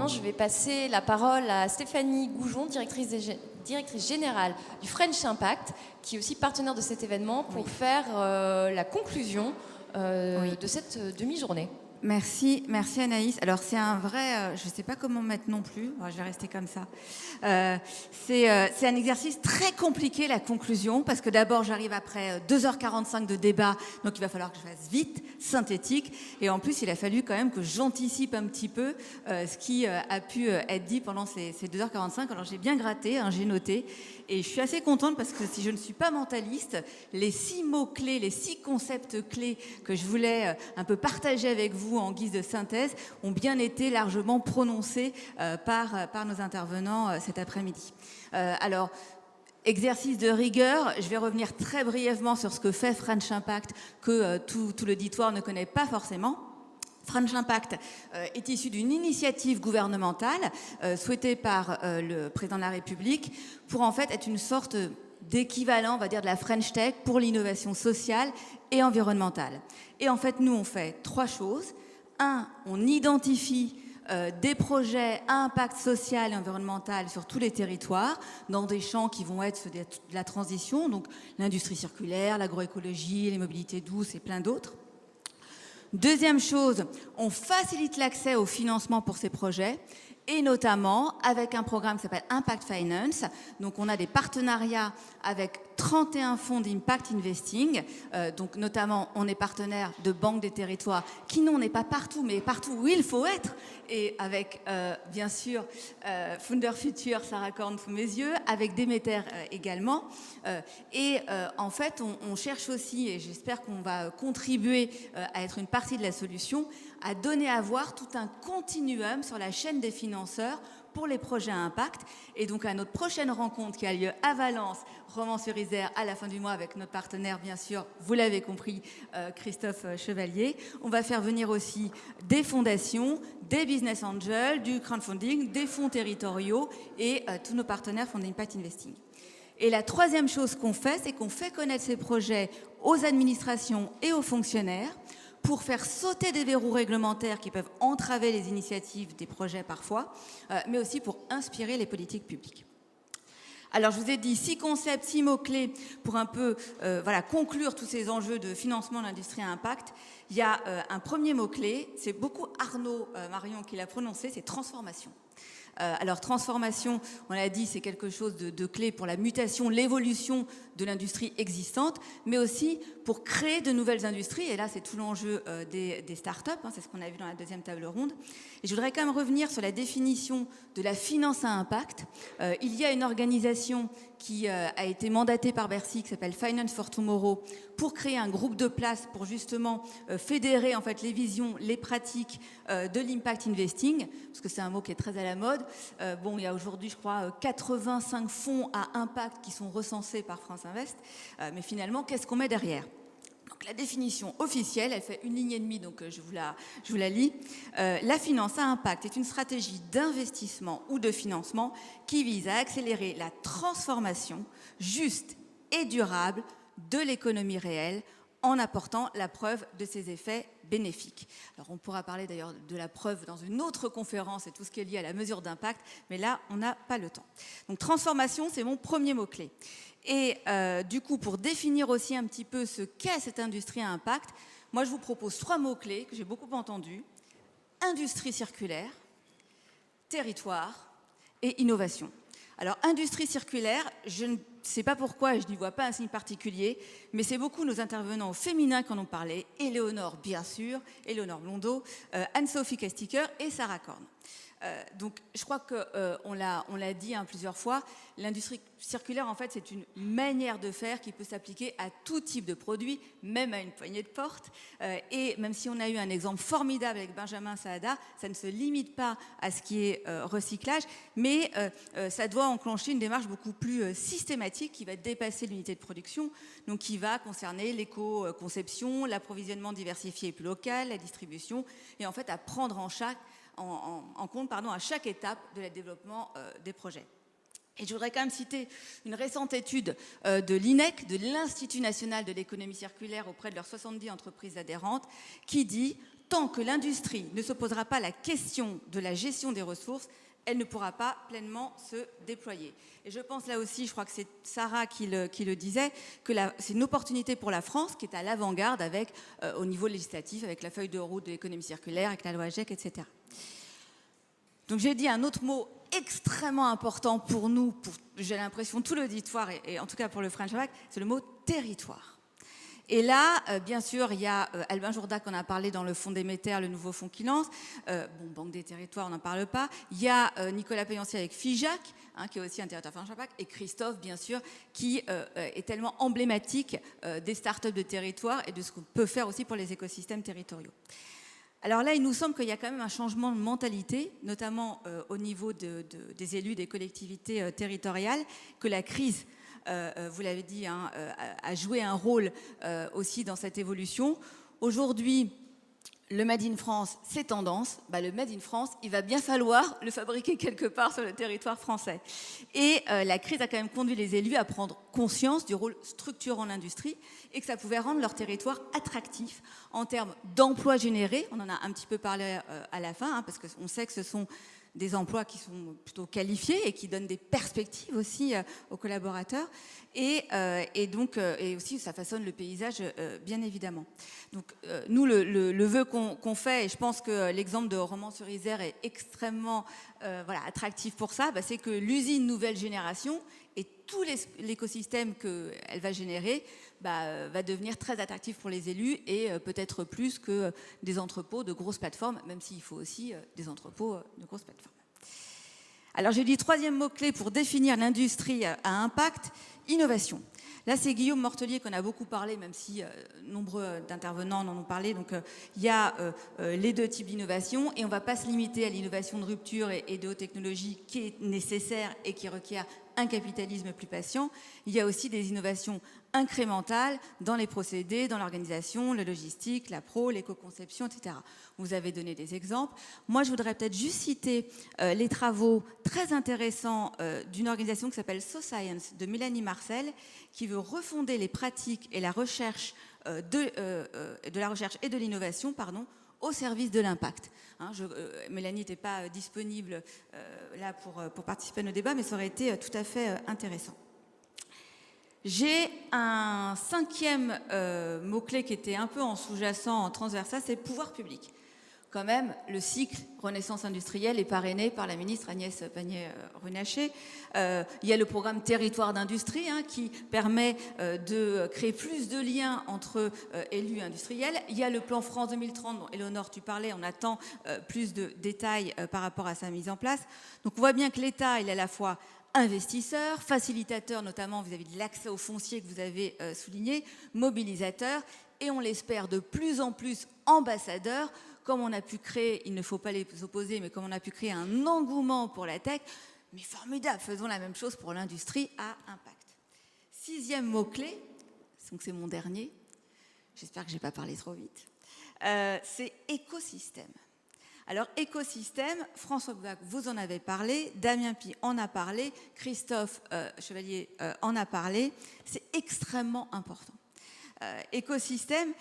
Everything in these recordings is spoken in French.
maintenant, je vais passer la parole à Stéphanie Goujon, directrice générale du French Impact, qui est aussi partenaire de cet événement, pour faire la conclusion de cette demi-journée. Merci Anaïs. Alors c'est un vrai, je ne sais pas comment mettre non plus, je vais rester comme ça. C'est un exercice très compliqué, la conclusion, parce que d'abord j'arrive après 2h45 de débat, donc il va falloir que je fasse vite, synthétique, et en plus il a fallu quand même que j'anticipe un petit peu ce qui a pu être dit pendant ces 2h45. Alors j'ai bien gratté, j'ai noté, et je suis assez contente parce que si je ne suis pas mentaliste, les 6 mots-clés, les 6 concepts clés que je voulais un peu partager avec vous en guise de synthèse ont bien été largement prononcés par nos intervenants cet après-midi. Alors, exercice de rigueur, je vais revenir très brièvement sur ce que fait French Impact, que tout l'auditoire ne connaît pas forcément. French Impact est issu d'une initiative gouvernementale souhaitée par le président de la République pour en fait être une sorte d'équivalent, on va dire, de la French Tech pour l'innovation sociale et environnementale. Et en fait, nous, on fait 3 choses. 1, on identifie des projets à impact social et environnemental sur tous les territoires, dans des champs qui vont être de la transition, donc l'industrie circulaire, l'agroécologie, les mobilités douces et plein d'autres. Deuxième chose, on facilite l'accès au financement pour ces projets, et notamment avec un programme qui s'appelle Impact Finance. Donc on a des partenariats avec 31 fonds d'Impact Investing. Donc notamment, on est partenaire de Banque des Territoires, qui non n'est pas partout, mais partout où il faut être. Et avec, bien sûr, Founder Future, Sarah Korn sous mes yeux, avec Demeter également. En fait, on cherche aussi, et j'espère qu'on va contribuer à être une partie de la solution, à donner à voir tout un continuum sur la chaîne des financeurs pour les projets à impact. Et donc à notre prochaine rencontre qui a lieu à Valence, Romans-sur-Isère, à la fin du mois, avec notre partenaire, bien sûr, vous l'avez compris, Christophe Chevalier, on va faire venir aussi des fondations, des business angels, du crowdfunding, des fonds territoriaux et tous nos partenaires fonds d'Impact Investing. Et la troisième chose qu'on fait, c'est qu'on fait connaître ces projets aux administrations et aux fonctionnaires pour faire sauter des verrous réglementaires qui peuvent entraver les initiatives des projets parfois, mais aussi pour inspirer les politiques publiques. Alors, je vous ai dit 6 concepts, 6 mots-clés pour un peu conclure tous ces enjeux de financement de l'industrie à impact. Il y a un premier mot-clé, c'est beaucoup Arnaud Marion qui l'a prononcé, c'est transformation. Alors, transformation, on l'a dit, c'est quelque chose de clé pour la mutation, l'évolution de l'industrie existante, mais aussi pour créer de nouvelles industries. Et là, c'est tout l'enjeu des startups, c'est ce qu'on a vu dans la deuxième table ronde. Et je voudrais quand même revenir sur la définition de la finance à impact. Il y a une organisation qui a été mandatée par Bercy, qui s'appelle Finance for Tomorrow, pour créer un groupe de place pour justement fédérer en fait les visions, les pratiques de l'impact investing, parce que c'est un mot qui est très à la mode. Il y a aujourd'hui, je crois, 85 fonds à impact qui sont recensés par France Invest, mais finalement, qu'est-ce qu'on met derrière ? Donc, la définition officielle, elle fait 1 ligne et demie, donc je vous la lis. La finance à impact est une stratégie d'investissement ou de financement qui vise à accélérer la transformation juste et durable de l'économie réelle en apportant la preuve de ses effets bénéfiques. Alors on pourra parler d'ailleurs de la preuve dans une autre conférence et tout ce qui est lié à la mesure d'impact, mais là on n'a pas le temps. Donc transformation, c'est mon premier mot-clé. Et du coup, pour définir aussi un petit peu ce qu'est cette industrie à impact, moi je vous propose 3 mots-clés que j'ai beaucoup entendus. Industrie circulaire, territoire et innovation. Alors, industrie circulaire, je ne sais pas pourquoi et je n'y vois pas un signe particulier, mais c'est beaucoup nos intervenants féminins qui en ont parlé. Éléonore, bien sûr, Éléonore Blondeau, Anne-Sophie Casticker et Sarah Korn. Donc, je crois qu'on l'a dit plusieurs fois, l'industrie circulaire, en fait, c'est une manière de faire qui peut s'appliquer à tout type de produit, même à une poignée de porte. Et même si on a eu un exemple formidable avec Benjamin Saada, ça ne se limite pas à ce qui est recyclage, mais ça doit enclencher une démarche beaucoup plus systématique qui va dépasser l'unité de production, donc qui va concerner l'éco-conception, l'approvisionnement diversifié et plus local, la distribution, et en fait à prendre en compte à chaque étape de le développement des projets. Et je voudrais quand même citer une récente étude de l'INEC, de l'Institut national de l'économie circulaire, auprès de leurs 70 entreprises adhérentes, qui dit tant que l'industrie ne se posera pas la question de la gestion des ressources, elle ne pourra pas pleinement se déployer. Et je pense là aussi, je crois que c'est Sarah qui le disait, que c'est une opportunité pour la France qui est à l'avant-garde avec, au niveau législatif, avec la feuille de route de l'économie circulaire, avec la loi AGEC, etc. Donc j'ai dit un autre mot extrêmement important pour nous, pour, j'ai l'impression, tout l'auditoire, et en tout cas pour le French Impact, c'est le mot territoire. Et là, bien sûr, il y a Albin Jourdac, qu'on a parlé dans le fonds Déméter, le nouveau fonds qui lance. Banque des territoires, on n'en parle pas. Il y a Nicolas Payancier avec FIJAC, qui est aussi un territoire French Impact, et Christophe, bien sûr, qui est tellement emblématique des startups de territoire et de ce qu'on peut faire aussi pour les écosystèmes territoriaux. Alors là, il nous semble qu'il y a quand même un changement de mentalité, notamment au niveau des élus, des collectivités territoriales, que la crise, vous l'avez dit, a joué un rôle aussi dans cette évolution. Aujourd'hui, le Made in France, c'est tendance. Le Made in France, il va bien falloir le fabriquer quelque part sur le territoire français. Et la crise a quand même conduit les élus à prendre conscience du rôle structurant de l'industrie et que ça pouvait rendre leur territoire attractif en termes d'emplois générés. On en a un petit peu parlé à la fin, parce qu'on sait que ce sont des emplois qui sont plutôt qualifiés et qui donnent des perspectives aussi aux collaborateurs. Et aussi, ça façonne le paysage, bien évidemment. Donc, nous, le vœu qu'on fait, et je pense que l'exemple de Romans-sur-Isère est extrêmement attractif pour ça, c'est que l'usine nouvelle génération et tout l'écosystème qu'elle va générer va devenir très attractif pour les élus et peut-être plus que des entrepôts de grosses plateformes, même s'il faut aussi des entrepôts de grosses plateformes. Alors j'ai dit troisième mot-clé pour définir l'industrie à impact, innovation. Là, c'est Guillaume Mortelier qu'on a beaucoup parlé, même si nombreux d'intervenants en ont parlé. Donc, il y a les deux types d'innovation et on ne va pas se limiter à l'innovation de rupture et de haute technologie qui est nécessaire et qui requiert un capitalisme plus patient. Il y a aussi des innovations incrémentales dans les procédés, dans l'organisation, la logistique, la pro, l'éco-conception, etc. Vous avez donné des exemples. Moi, je voudrais peut-être juste citer les travaux très intéressants d'une organisation qui s'appelle SoScience de Mélanie Marcel, qui veut refonder les pratiques et la recherche de la recherche et de l'innovation, au service de l'impact. Mélanie n'était pas disponible là pour participer à nos débats, mais ça aurait été tout à fait intéressant. J'ai un cinquième mot-clé qui était un peu en sous-jacent, en transversal, c'est pouvoir public. Quand même, le cycle Renaissance industrielle est parrainé par la ministre Agnès Pannier-Runacher. Il y a le programme Territoire d'industrie qui permet de créer plus de liens entre élus industriels. Il y a le plan France 2030 dont Éléonore, tu parlais, on attend plus de détails par rapport à sa mise en place. Donc on voit bien que l'État, il est à la fois investisseur, facilitateur notamment vis-à-vis de l'accès au foncier que vous avez souligné, mobilisateur, et on l'espère de plus en plus ambassadeur. Comme on a pu créer, il ne faut pas les opposer, mais comme on a pu créer un engouement pour la tech, mais formidable, faisons la même chose pour l'industrie à impact. Sixième mot-clé, donc c'est mon dernier, j'espère que je n'ai pas parlé trop vite, c'est écosystème. Alors écosystème, François Bouac, vous en avez parlé, Damien Pi en a parlé, Christophe Chevalier en a parlé, c'est extrêmement important. Écosystème,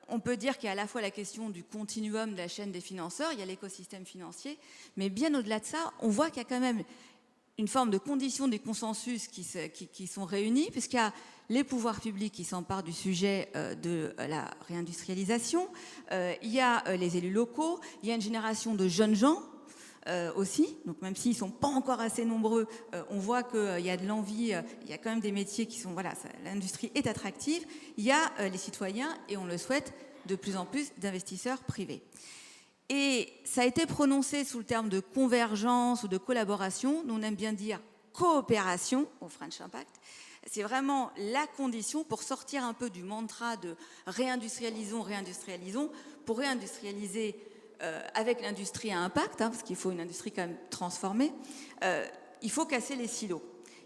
on peut dire qu'il y a à la fois la question du continuum de la chaîne des financeurs, il y a l'écosystème financier, mais bien au-delà de ça, on voit qu'il y a quand même une forme de conditions des consensus qui sont réunies, puisqu'il y a les pouvoirs publics qui s'emparent du sujet de la réindustrialisation, il y a les élus locaux, il y a une génération de jeunes gens aussi, donc même s'ils ne sont pas encore assez nombreux, on voit qu'il y a de l'envie, il y a quand même des métiers qui sont, l'industrie est attractive, il y a les citoyens et on le souhaite de plus en plus d'investisseurs privés. Et ça a été prononcé sous le terme de convergence ou de collaboration, nous on aime bien dire coopération au French Impact. C'est vraiment la condition pour sortir un peu du mantra de réindustrialisons, pour réindustrialiser avec l'industrie à impact, parce qu'il faut une industrie quand même transformée, il faut casser les silos.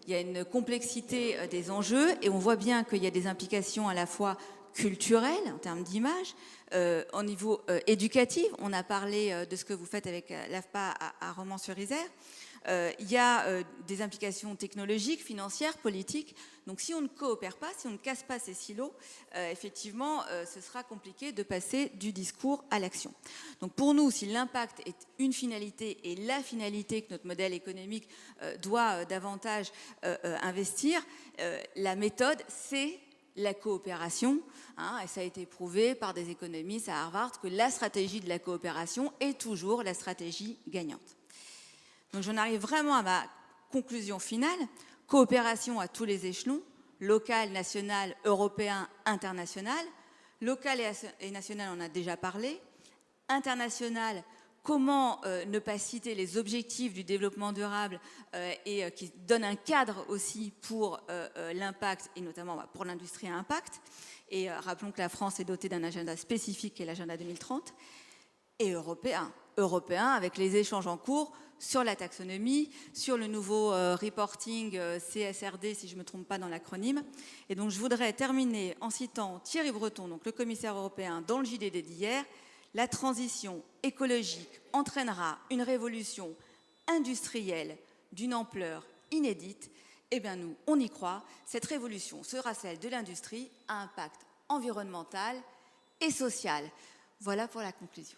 Il y a une complexité des enjeux et on voit bien qu'il y a des implications à la fois culturelles en termes d'image, au niveau éducatif. On a parlé de ce que vous faites avec l'AFPA à Romans-sur-Isère. Il y a des implications technologiques, financières, politiques. Donc si on ne coopère pas, si on ne casse pas ces silos, effectivement, ce sera compliqué de passer du discours à l'action. Donc pour nous, si l'impact est une finalité et la finalité que notre modèle économique doit davantage investir, la méthode, c'est la coopération, et ça a été prouvé par des économistes à Harvard que la stratégie de la coopération est toujours la stratégie gagnante. Donc j'en arrive vraiment à ma conclusion finale. Coopération à tous les échelons, local, national, européen, international. Local et national, on en a déjà parlé. International, comment ne pas citer les objectifs du développement durable et qui donnent un cadre aussi pour l'impact et notamment pour l'industrie à impact. Et rappelons que la France est dotée d'un agenda spécifique qui est l'agenda 2030. Et européen avec les échanges en cours sur la taxonomie, sur le nouveau reporting CSRD, si je ne me trompe pas dans l'acronyme. Et donc je voudrais terminer en citant Thierry Breton, donc le commissaire européen dans le JDD d'hier. La transition écologique entraînera une révolution industrielle d'une ampleur inédite. Eh bien nous, on y croit. Cette révolution sera celle de l'industrie à impact environnemental et social. Voilà pour la conclusion.